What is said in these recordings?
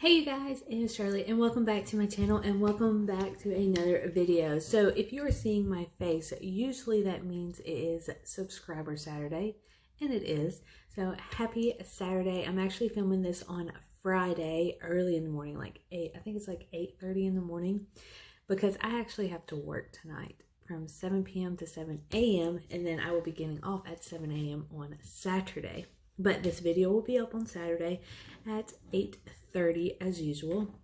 Hey you guys, it's Charlotte and welcome back to my channel and welcome back to another video. So if you are seeing my face, usually that means it is subscriber Saturday, and it is. So happy Saturday. I'm actually filming this on Friday early in the morning, like I think it's like 8:30 in the morning, because I actually have to work tonight from 7 p.m. to 7 a.m. and then I will be getting off at 7 a.m. on Saturday. But this video will be up on Saturday at 8:30 as usual.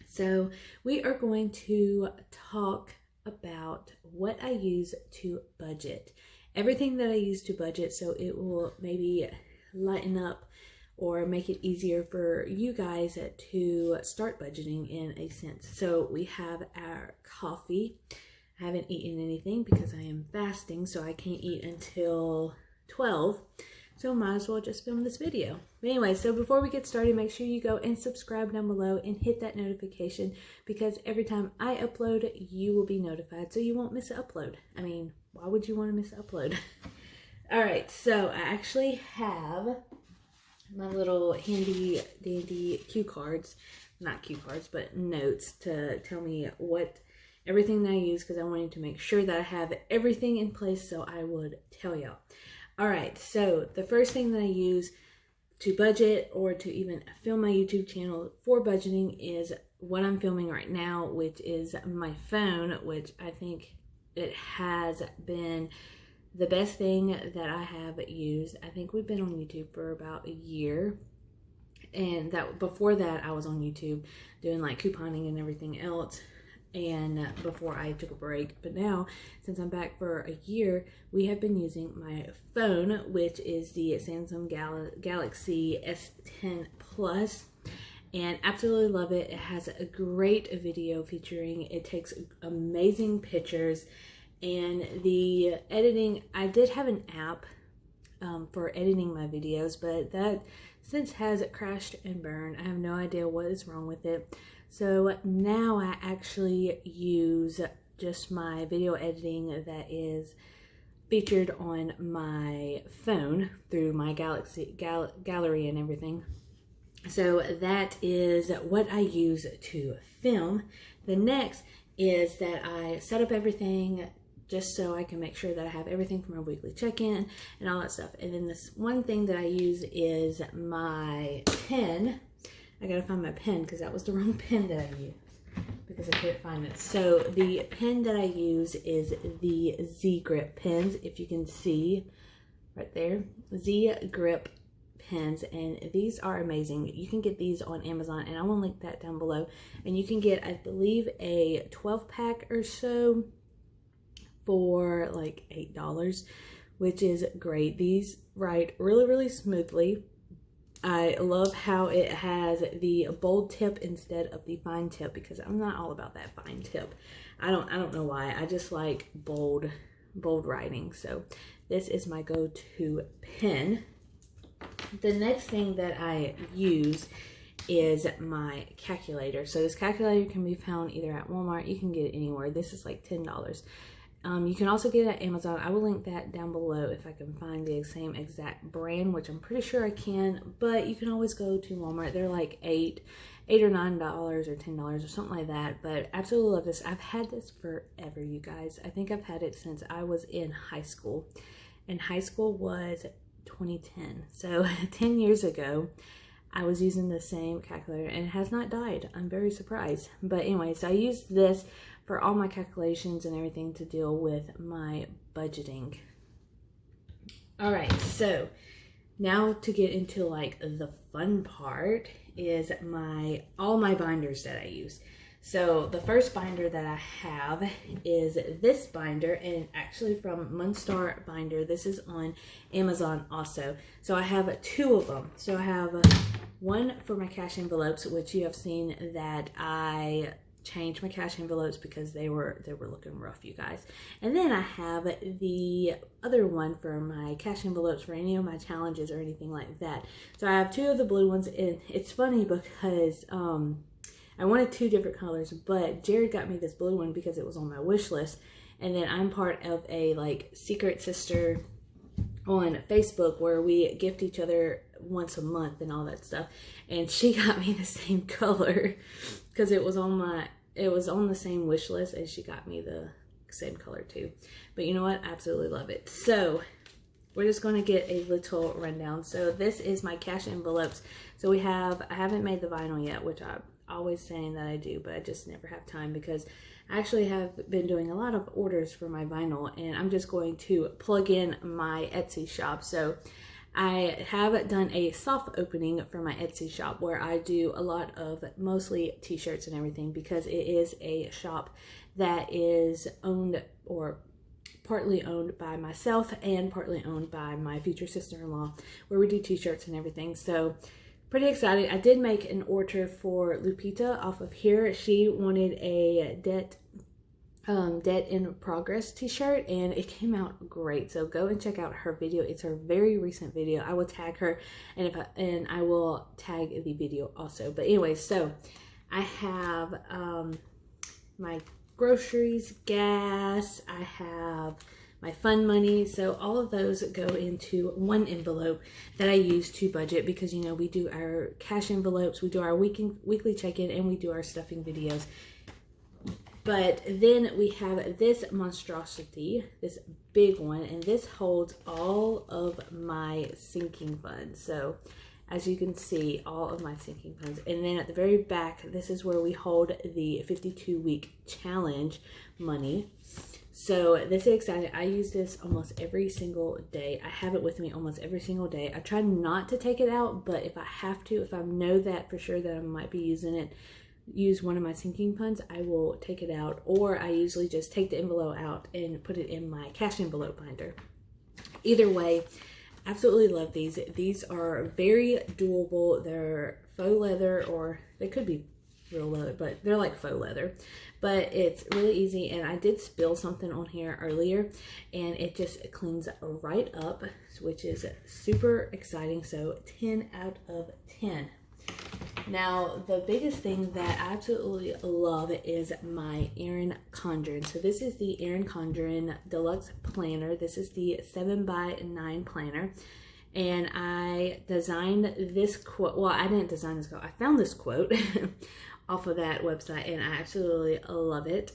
So we are going to talk about what I use to budget. Everything that I use to budget, so it will maybe lighten up or make it easier for you guys to start budgeting in a sense. So we have our coffee. I haven't eaten anything because I am fasting, so I can't eat until 12. So might as well just film this video. But anyway, so before we get started, make sure you go and subscribe down below and hit that notification, because every time I upload, you will be notified, so you won't miss an upload. I mean, why would you want to miss an upload? All right, so I actually have my little handy dandy cue cards, not cue cards, but notes to tell me what everything that I use, because I wanted to make sure that I have everything in place so I would tell y'all. All right, so the first thing that I use to budget or to even film my YouTube channel for budgeting is what I'm filming right now, which is my phone, which I think it has been the best thing that I have used. I think we've been on YouTube for about a year, and that before that I was on YouTube doing like couponing and everything else, and before I took a break. But now, since I'm back for a year, we have been using my phone, which is the Samsung Galaxy S10 Plus, and absolutely love it. It has a great video featuring, it takes amazing pictures, and the editing, I did have an app for editing my videos, but that since has crashed and burned. I have no idea what is wrong with it. So now I actually use just my video editing that is featured on my phone through my Galaxy gallery and everything. So that is what I use to film. The next is that I set up everything just so I can make sure that I have everything for my weekly check-in and all that stuff. And then this one thing that I use is my pen. I gotta find my pen because that was the wrong pen that I used because I couldn't find it. So the pen that I use is the Z Grip pens, if you can see right there, Z Grip pens, and these are amazing. You can get these on Amazon, and I will link that down below. And you can get, I believe, a 12-pack or so for like $8, which is great. These write really, really smoothly. I love how it has the bold tip instead of the fine tip, because I'm not all about that fine tip. I don't know why. I just like bold writing. So this is my go-to pen. The next thing that I use is my calculator. So this calculator can be found either at Walmart. You can get it anywhere. This is like $10. You can also get it at Amazon. I will link that down below if I can find the same exact brand, which I'm pretty sure I can, but you can always go to Walmart. They're like $8 or $9 or $10 or something like that, but absolutely love this. I've had this forever, you guys. I think I've had it since I was in high school, and high school was 2010. So 10 years ago, I was using the same calculator, and it has not died. I'm very surprised. But anyway, so I used this for all my calculations and everything to deal with my budgeting. All right, so now to get into like the fun part is all my binders that I use. So the first binder that I have is this binder, and actually from Moonstar Binder. This is on Amazon also. So I have two of them. So I have one for my cash envelopes, which you have seen that I changed my cash envelopes because they were looking rough, you guys. And then I have the other one for my cash envelopes for any of my challenges or anything like that. So I have two of the blue ones, and it's funny because I wanted two different colors, but Jared got me this blue one because it was on my wish list. And then I'm part of a like secret sister on Facebook where we gift each other once a month and all that stuff. And she got me the same color because it was on the same wish list, and she got me the same color too. But you know what? I absolutely love it. So we're just going to get a little rundown. So this is my cash envelopes. So I haven't made the vinyl yet, which I'm always saying that I do, but I just never have time because I actually have been doing a lot of orders for my vinyl, and I'm just going to plug in my Etsy shop. So I have done a soft opening for my Etsy shop where I do a lot of mostly t-shirts and everything, because it is a shop that is owned, or partly owned by myself and partly owned by my future sister-in-law, where we do t-shirts and everything. So pretty excited. I did make an order for Lupita off of here. She wanted a debt in progress t-shirt, and it came out great. So go and check out her video. It's her very recent video. I will tag her, and I will tag the video also. But anyway, so I have my groceries, gas, I have my fun money. So all of those go into one envelope that I use to budget, because you know, we do our cash envelopes, we do our weekly check-in, and we do our stuffing videos. But then we have this monstrosity, this big one, and this holds all of my sinking funds. So as you can see, all of my sinking funds. And then at the very back, this is where we hold the 52-week challenge money. So this is exciting. I use this almost every single day. I have it with me almost every single day. I try not to take it out, but if I have to, if I know that for sure that I might be use one of my sinking funds, I will take it out, or I usually just take the envelope out and put it in my cash envelope binder. Either way, absolutely love these. These are very doable. They're faux leather, or they could be real leather, but they're like faux leather. But it's really easy, and I did spill something on here earlier, and it just cleans right up, which is super exciting. So 10 out of 10. Now, the biggest thing that I absolutely love is my Erin Condren. So this is the Erin Condren Deluxe Planner. This is the 7x9 planner. And I designed this quote. Well, I didn't design this quote. I found this quote off of that website, and I absolutely love it.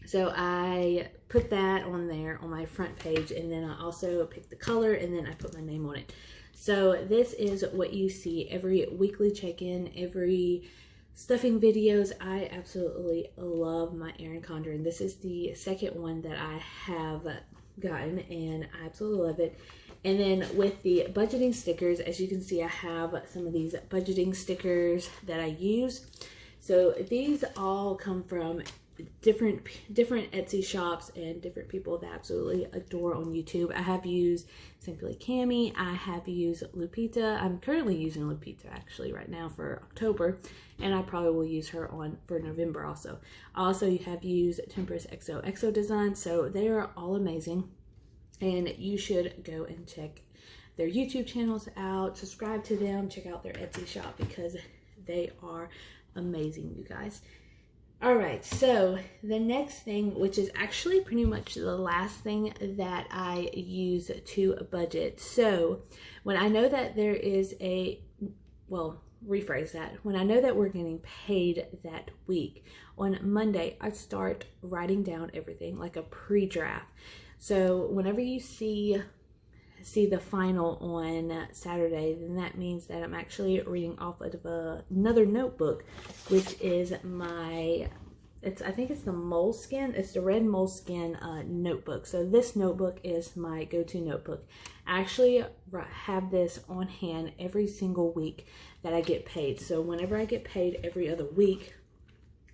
So I put that on there on my front page, and then I also picked the color, and then I put my name on it. So this is what you see every weekly check-in, every stuffing videos. I absolutely love my Erin Condren. This is the second one that I have gotten, and I absolutely love it. And then with the budgeting stickers, as you can see, I have some of these budgeting stickers that I use. So these all come from different Etsy shops and different people that I absolutely adore on YouTube. I have used Simply Cami. I have used Lupita. I'm currently using Lupita actually right now for October, and I probably will use her for November also. I also have used Tempest XO Design. So they are all amazing, and you should go and check their YouTube channels out, subscribe to them, check out their Etsy shop, because they are amazing, you guys. All right, so the next thing, which is actually pretty much the last thing that I use to budget. So when I know that there is rephrase that. When I know that we're getting paid that week, on Monday, I start writing down everything like a pre-draft. So whenever you see the final on Saturday, then that means that I'm actually reading off of another notebook, which is I think it's the Moleskin. It's the red Moleskin notebook. So this notebook is my go-to notebook. I actually have this on hand every single week that I get paid. So whenever I get paid every other week,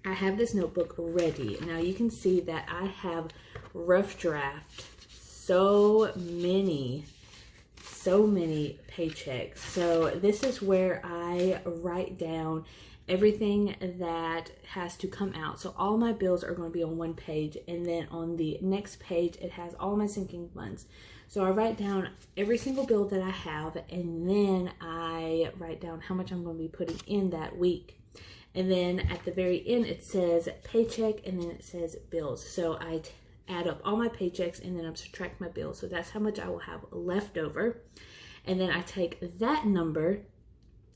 I have this notebook ready. Now you can see that I have rough draft so many paychecks. So this is where I write down everything that has to come out. So all my bills are going to be on one page, and then on the next page it has all my sinking funds. So I write down every single bill that I have, and then I write down how much I'm going to be putting in that week. And then at the very end it says paycheck, and then it says bills. So I add up all my paychecks, and then I subtract my bills. So that's how much I will have left over. And then I take that number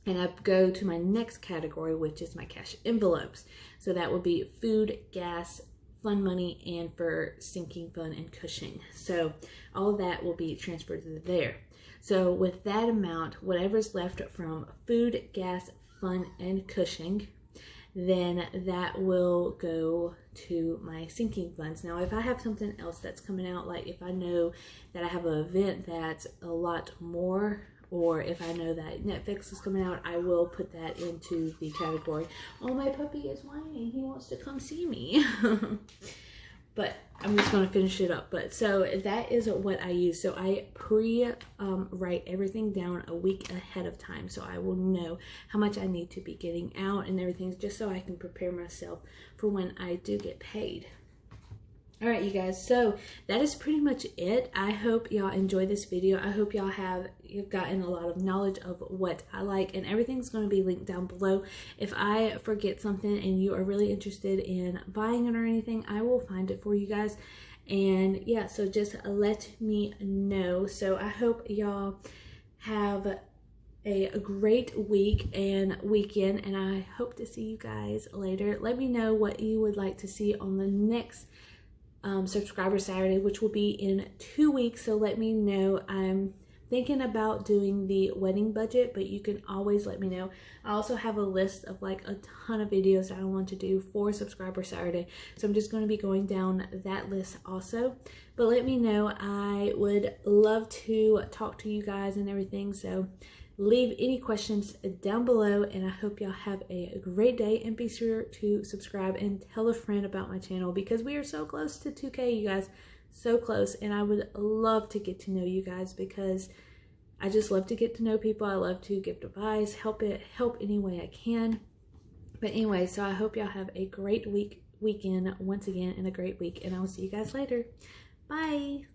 and I go to my next category, which is my cash envelopes. So that would be food, gas, fun money, and for sinking fund and Cushing. So all of that will be transferred to there. So with that amount, whatever's left from food, gas, fun, and Cushing, then that will go to my sinking funds. Now, if I have something else that's coming out, like if I know that I have an event that's a lot more, or if I know that Netflix is coming out, I will put that into the category. Oh, my puppy is whining. He wants to come see me. But I'm just going to finish it up. But so that is what I use. So I write everything down a week ahead of time. So I will know how much I need to be getting out and everything, just so I can prepare myself for when I do get paid. All right, you guys, so that is pretty much it. I hope y'all enjoy this video. I hope you've gotten a lot of knowledge of what I like, and everything's going to be linked down below. If I forget something and you are really interested in buying it or anything, I will find it for you guys. And yeah, so just let me know. So I hope y'all have a great week and weekend, and I hope to see you guys later. Let me know what you would like to see on the next subscriber Saturday, which will be in 2 weeks. So let me know. I'm thinking about doing the wedding budget, but you can always let me know. I also have a list of like a ton of videos that I want to do for subscriber Saturday, so I'm just going to be going down that list also. But let me know. I would love to talk to you guys and everything, so leave any questions down below, and I hope y'all have a great day, and be sure to subscribe and tell a friend about my channel, because we are so close to 2K, you guys, so close. And I would love to get to know you guys, because I just love to get to know people. I love to give advice, help any way I can. But anyway, so I hope y'all have a great weekend once again, and a great week, and I will see you guys later. Bye.